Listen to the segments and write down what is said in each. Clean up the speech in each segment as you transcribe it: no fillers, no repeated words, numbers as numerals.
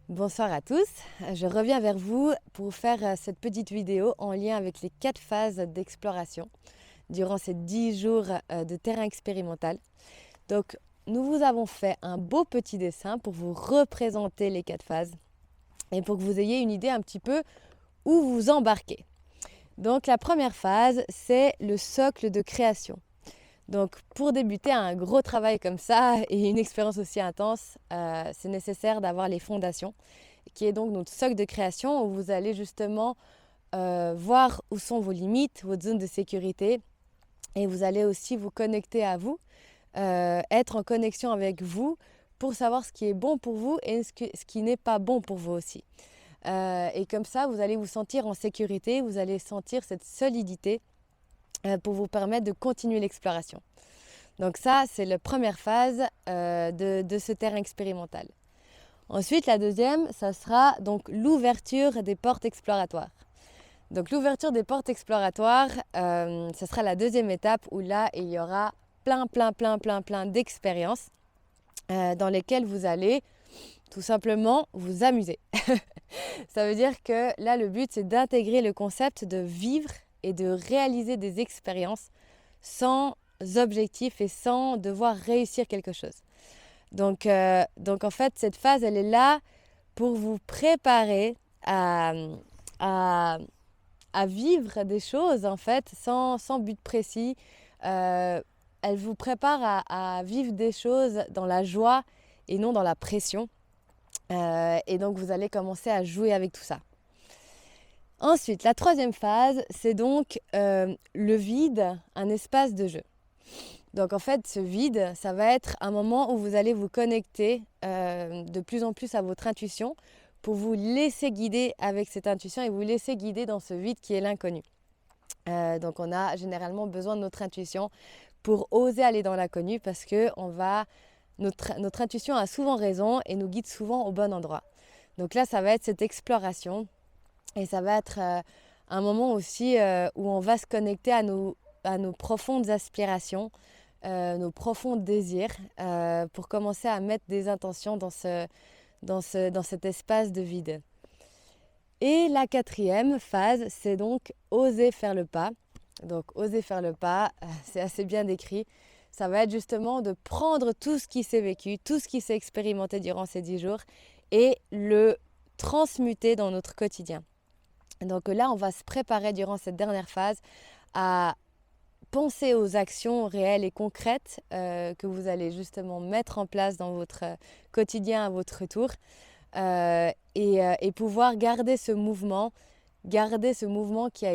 Bonsoir à tous, je reviens vers vous pour faire cette petite vidéo en lien avec les 4 phases d'exploration durant ces 10 jours de terrain expérimental. Donc nous vous avons fait un beau petit dessin pour vous représenter les 4 phases et pour que vous ayez une idée un petit peu où vous embarquez. Donc la première phase, c'est le socle de création. Donc pour débuter un gros travail comme ça et une expérience aussi intense, c'est nécessaire d'avoir les fondations, qui est donc notre socle de création où vous allez justement voir où sont vos limites, votre zone de sécurité, et vous allez aussi vous connecter à vous, être en connexion avec vous pour savoir ce qui est bon pour vous et ce qui n'est pas bon pour vous aussi. Et comme ça, vous allez vous sentir en sécurité, vous allez sentir cette solidité pour vous permettre de continuer l'exploration. Donc ça, c'est la première phase de ce terrain expérimental. Ensuite, la deuxième, ça sera donc l'ouverture des portes exploratoires. Donc l'ouverture des portes exploratoires, ça sera la deuxième étape où là, il y aura plein d'expériences dans lesquelles vous allez tout simplement vous amuser. Ça veut dire que là, le but, c'est d'intégrer le concept de vivre et de réaliser des expériences sans objectif et sans devoir réussir quelque chose. Donc en fait, cette phase, elle est là pour vous préparer à, à vivre des choses, en fait, sans but précis. Elle vous prépare à vivre des choses dans la joie et non dans la pression. Et donc, vous allez commencer à jouer avec tout ça. Ensuite, la troisième phase, c'est donc le vide, un espace de jeu. Donc en fait, ce vide, ça va être un moment où vous allez vous connecter de plus en plus à votre intuition pour vous laisser guider avec cette intuition et vous laisser guider dans ce vide qui est l'inconnu. Donc on a généralement besoin de notre intuition pour oser aller dans l'inconnu parce que notre intuition a souvent raison et nous guide souvent au bon endroit. Donc là, ça va être cette exploration et ça va être un moment aussi où on va se connecter à nos profondes aspirations, nos profonds désirs pour commencer à mettre des intentions dans cet espace de vide. Et la quatrième phase, c'est donc oser faire le pas. Donc oser faire le pas, c'est assez bien décrit. Ça va être justement de prendre tout ce qui s'est vécu, tout ce qui s'est expérimenté durant ces 10 jours et le transmuter dans notre quotidien. Donc là, on va se préparer durant cette dernière phase à penser aux actions réelles et concrètes que vous allez justement mettre en place dans votre quotidien à votre retour et pouvoir garder ce mouvement qui a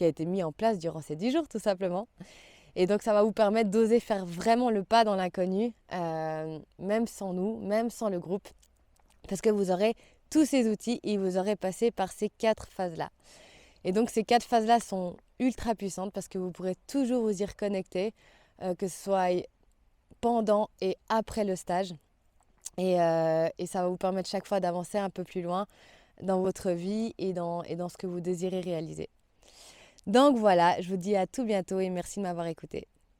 été mis en place durant ces 10 jours tout simplement. Et donc ça va vous permettre d'oser faire vraiment le pas dans l'inconnu, même sans nous, même sans le groupe, parce que vous aurez tous ces outils et vous aurez passé par ces 4 phases-là. Et donc ces 4 phases-là sont ultra puissantes parce que vous pourrez toujours vous y reconnecter, que ce soit pendant et après le stage. Et ça va vous permettre chaque fois d'avancer un peu plus loin dans votre vie et dans ce que vous désirez réaliser. Donc voilà, je vous dis à tout bientôt et merci de m'avoir écouté.